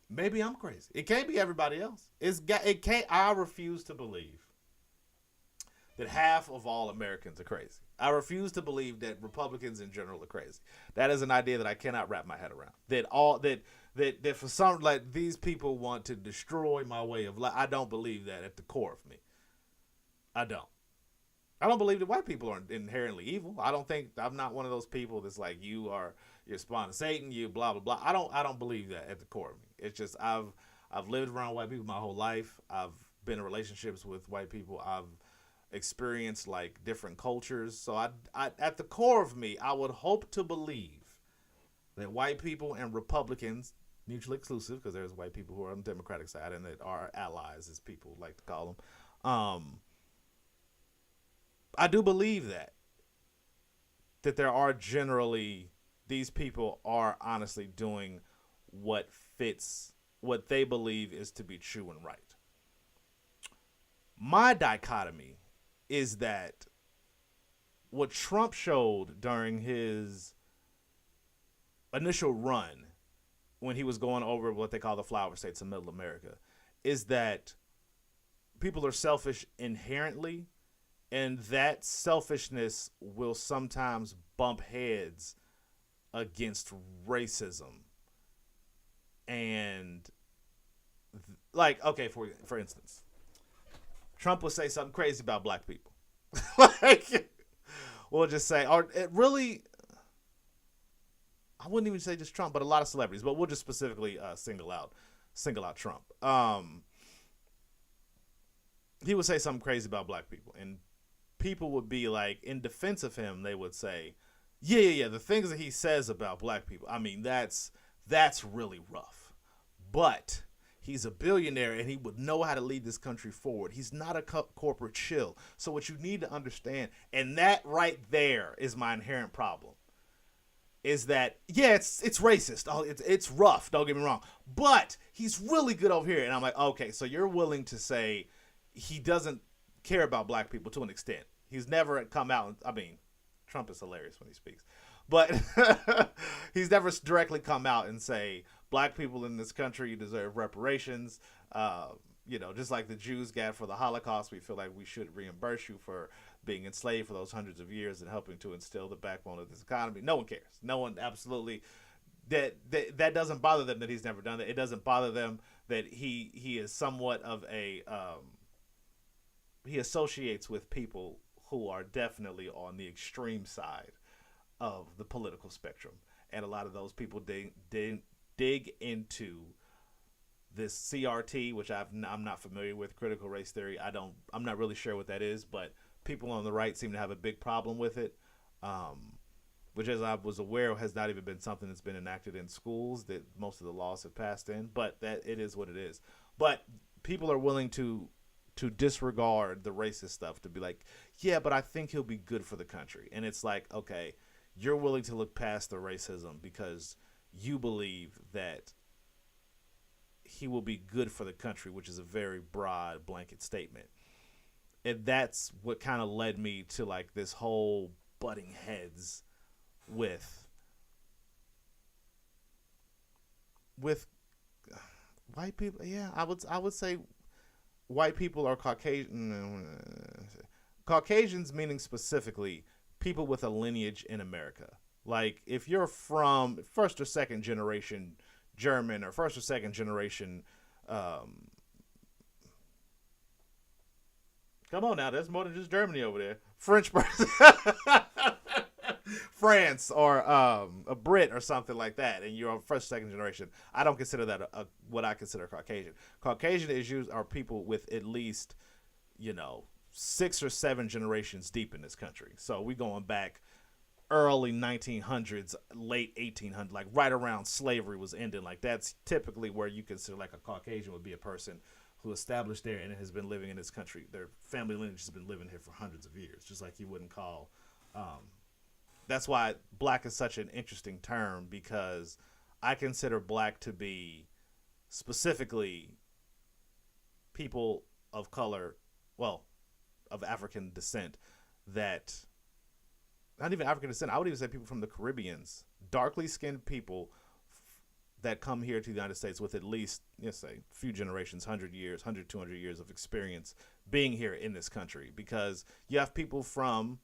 maybe I'm crazy. It can't be everybody else. It can't. I refuse to believe that half of all Americans are crazy. I refuse to believe that Republicans in general are crazy. That is an idea that I cannot wrap my head around. That for some, like, these people want to destroy my way of life. I don't believe that at the core of me. I don't believe that white people are inherently evil. I'm not one of those people that's like, you're spawn of Satan, you blah blah blah. I don't believe that at the core of me. It's just I've lived around white people my whole life. I've been in relationships with white people. I've experienced like different cultures. So I at the core of me, I would hope to believe that white people and Republicans, mutually exclusive, because there's white people who are on the Democratic side and that are allies, as people like to call them. I do believe that there are generally, these people are honestly doing what fits what they believe is to be true and right. My dichotomy is that what Trump showed during his initial run, when he was going over what they call the flower states of middle America, is that people are selfish inherently, and that selfishness will sometimes bump heads against racism. And like, okay, for instance, Trump will say something crazy about black people. Like, we'll just say, or it really, I wouldn't even say just Trump, but a lot of celebrities, but we'll just specifically single out Trump. He would say something crazy about black people, and people would be like, in defense of him, they would say, yeah, the things that he says about black people, I mean, that's really rough. But he's a billionaire and he would know how to lead this country forward. He's not a corporate shill. So what you need to understand, and that right there is my inherent problem, is that, yeah, it's racist. Oh, it's rough. Don't get me wrong. But he's really good over here. And I'm like, okay, so you're willing to say he doesn't care about black people to an extent. He's never come out. I mean, Trump is hilarious when he speaks, but he's never directly come out and say, black people in this country deserve reparations. Just like the Jews got for the Holocaust, we feel like we should reimburse you for being enslaved for those hundreds of years and helping to instill the backbone of this economy. No one cares. No one absolutely. That doesn't bother them that he's never done that. It doesn't bother them that he is somewhat of a he associates with people who are definitely on the extreme side of the political spectrum, and a lot of those people dig into this CRT, which I'm not familiar with, critical race theory. I'm not really sure what that is, but people on the right seem to have a big problem with it. Which, as I was aware, has not even been something that's been enacted in schools, that most of the laws have passed in, but that it is what it is. But people are willing to disregard the racist stuff, to be like, yeah, but I think he'll be good for the country. And it's like, okay, you're willing to look past the racism because you believe that he will be good for the country, which is a very broad blanket statement. And that's what kind of led me to like this whole butting heads with white people. Yeah, I would say white people are Caucasians, meaning specifically people with a lineage in America. Like if you're from first or second generation German or first or second generation, come on now, there's more than just Germany over there. French person, France, or a Brit or something like that, and you're first or second generation. I don't consider that what I consider Caucasian. Caucasian are people with at least, 6 or 7 generations deep in this country. So we going back early 1900s, late 1800s, like right around slavery was ending. Like that's typically where you consider like a Caucasian would be a person who established there and has been living in this country. Their family lineage has been living here for hundreds of years, just like you wouldn't call. That's why black is such an interesting term, because I consider black to be specifically people of color, well, of African descent, that, not even African descent, I would even say people from the Caribbeans, darkly skinned people that come here to the United States with at least, say, a few generations, 100 years, 100, 200 years of experience being here in this country. Because you have people from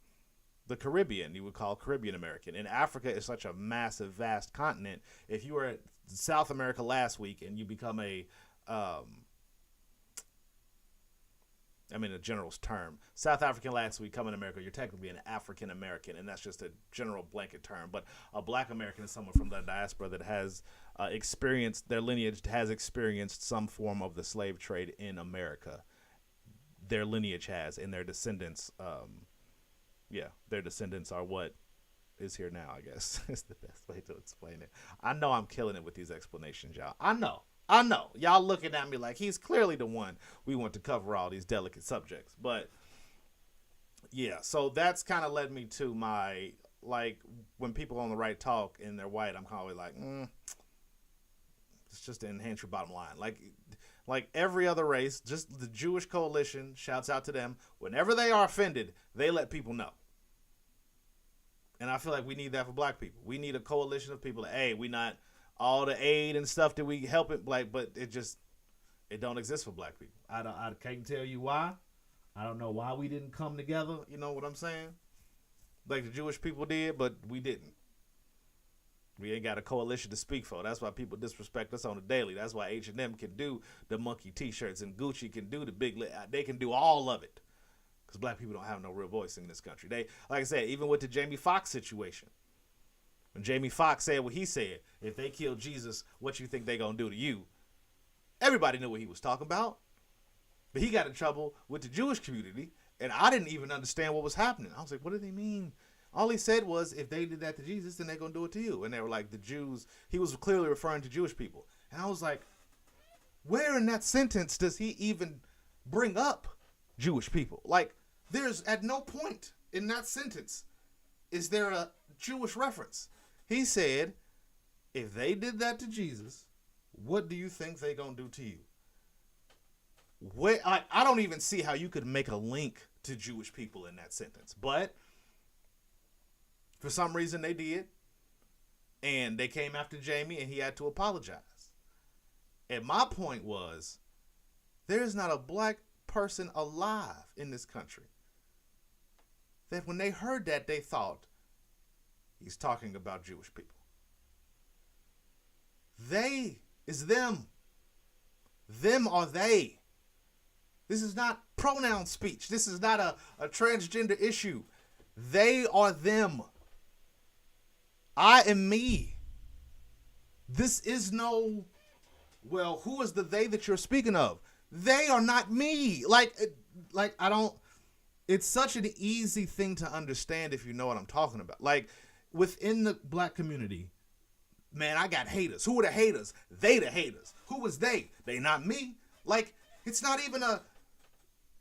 the Caribbean, you would call Caribbean American. And Africa is such a massive, vast continent. If you were at South America last week and you become a general's term, South African last week, come in America, you're technically an African American, and that's just a general blanket term. But a black American is someone from the diaspora that has experienced, their lineage has experienced some form of the slave trade in America. Their lineage has, and their descendants, their descendants are what is here now, I guess, is the best way to explain it. I know I'm killing it with these explanations, y'all. I know. Y'all looking at me like he's clearly the one we want to cover all these delicate subjects. But, yeah, so that's kind of led me to my, like, when people on the right talk and they're white, I'm kind of like, it's just to enhance your bottom line. Like every other race, just the Jewish coalition, shouts out to them. Whenever they are offended, they let people know. And I feel like we need that for black people. We need a coalition of people that, hey, we not all the aid and stuff that we help it, like, but it don't exist for black people. I can't tell you why. I don't know why we didn't come together. You know what I'm saying? Like the Jewish people did, but we didn't. We ain't got a coalition to speak for. That's why people disrespect us on the daily. That's why H&M can do the monkey T-shirts and Gucci can do the big. They can do all of it because black people don't have no real voice in this country. They, like I said, even with the Jamie Foxx situation. When Jamie Foxx said what he said, if they kill Jesus, what you think they gonna do to you? Everybody knew what he was talking about. But he got in trouble with the Jewish community, and I didn't even understand what was happening. I was like, what do they mean? All he said was, if they did that to Jesus, then they're gonna do it to you. And they were like, the Jews, he was clearly referring to Jewish people. And I was like, where in that sentence does he even bring up Jewish people? Like, there's at no point in that sentence is there a Jewish reference. He said, if they did that to Jesus, what do you think they gonna do to you? I don't even see how you could make a link to Jewish people in that sentence. But for some reason they did. And they came after Jamie and he had to apologize. And my point was, there's not a black person alive in this country that when they heard that, they thought, he's talking about Jewish people. They is them. Them are they. This is not pronoun speech. This is not a transgender issue. They are them. I am me. This is no Well, who is the they that you're speaking of? They are not me. Like I don't. It's such an easy thing to understand if you know what I'm talking about. Like within the black community, man, I got haters. Who are the haters? They the haters. Who is they? They not me. Like it's not even a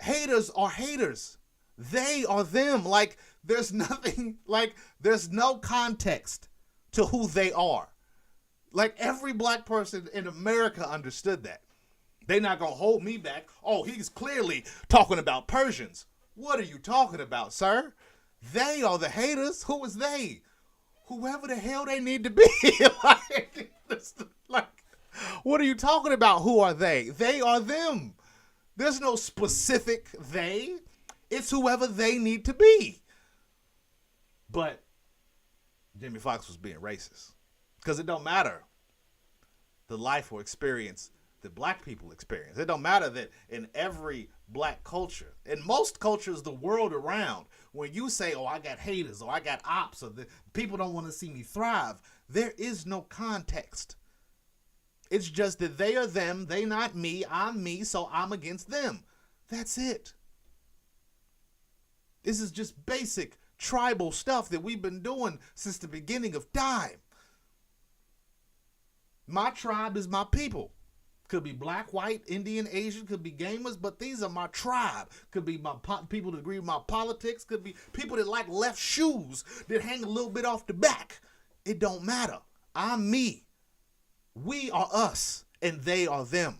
haters are haters. They are them. Like there's nothing. Like there's no context to who they are. Like every black person in America understood that. They not gonna hold me back. Oh, he's clearly talking about Persians. What are you talking about, sir? They are the haters. Who is they? Whoever the hell they need to be. like, what are you talking about? Who are they? They are them. There's no specific they. It's whoever they need to be. But Jimmy Fox was being racist. Because it don't matter the life or experience that black people experience. It don't matter that in every black culture, in most cultures the world around, when you say, oh, I got haters, or I got ops, or the people don't want to see me thrive, there is no context. It's just that they are them, they not me, I'm me, so I'm against them. That's it. This is just basic tribal stuff that we've been doing since the beginning of time. My tribe is my people. Could be black, white, Indian, Asian, could be gamers, but these are my tribe. Could be my people that agree with my politics, could be people that like left shoes that hang a little bit off the back. It don't matter. I'm me. We are us, and they are them.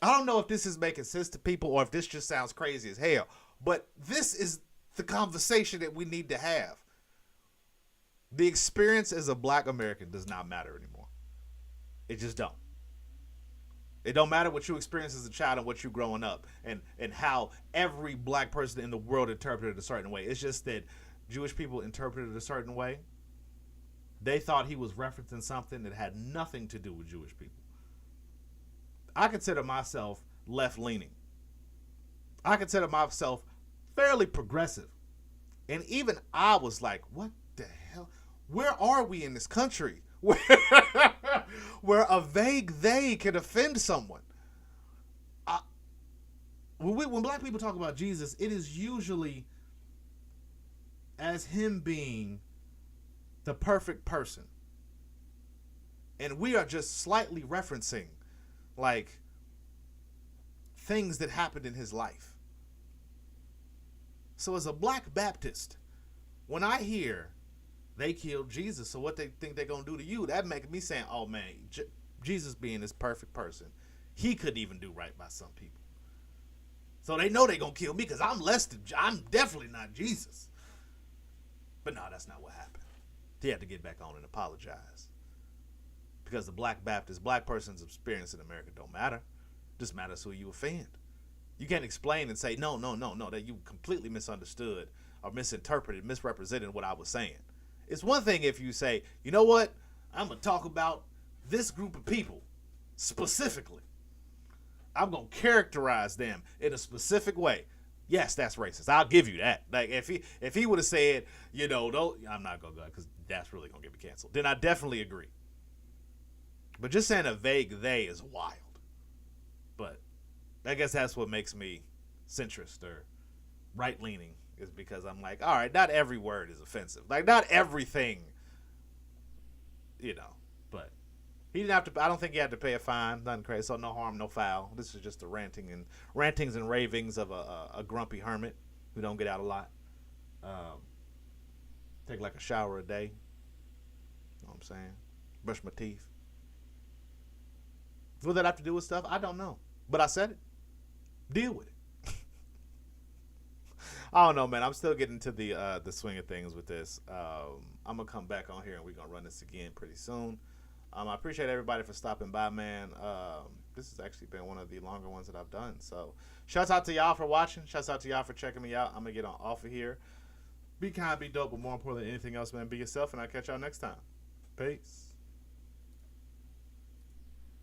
I don't know if this is making sense to people or if this just sounds crazy as hell, but this is the conversation that we need to have. The experience as a black American does not matter anymore. It just don't. It don't matter what you experienced as a child and what you growing up and how every black person in the world interpreted it a certain way. It's just that Jewish people interpreted it a certain way. They thought he was referencing something that had nothing to do with Jewish people. I consider myself left-leaning. I consider myself fairly progressive. And even I was like, what the hell? Where are we in this country? Where a vague they can offend someone. When black people talk about Jesus, it is usually as him being the perfect person. And we are just slightly referencing like things that happened in his life. So as a black Baptist, when I hear they killed Jesus, so what they think they're going to do to you, that makes me saying, oh man, Jesus being this perfect person, he couldn't even do right by some people. So they know they're going to kill me because I'm definitely not Jesus. But no, that's not what happened. He had to get back on and apologize. Because the black Baptist, black person's experience in America don't matter. It just matters who you offend. You can't explain and say, no, that you completely misunderstood or misinterpreted, misrepresented what I was saying. It's one thing if you say, you know what, I'm going to talk about this group of people specifically. I'm going to characterize them in a specific way. Yes, that's racist. I'll give you that. Like if he would have said, I'm not going to go because that's really going to get me canceled. Then I definitely agree. But just saying a vague they is wild. But I guess that's what makes me centrist or right-leaning, is because I'm like, all right, not every word is offensive. Like, not everything, But he didn't have to. I don't think he had to pay a fine. Nothing crazy. So no harm, no foul. This is just the rantings and ravings of a grumpy hermit who don't get out a lot. Take like a shower a day. You know what I'm saying? Brush my teeth. What that have to do with stuff? I don't know. But I said it. Deal with it. I don't know, man. I'm still getting to the swing of things with this. I'm going to come back on here and we're going to run this again pretty soon. I appreciate everybody for stopping by, man. This has actually been one of the longer ones that I've done. So shouts out to y'all for watching. Shouts out to y'all for checking me out. I'm going to get on off of here. Be kind, be dope, but more important than anything else, man, be yourself, and I'll catch y'all next time. Peace.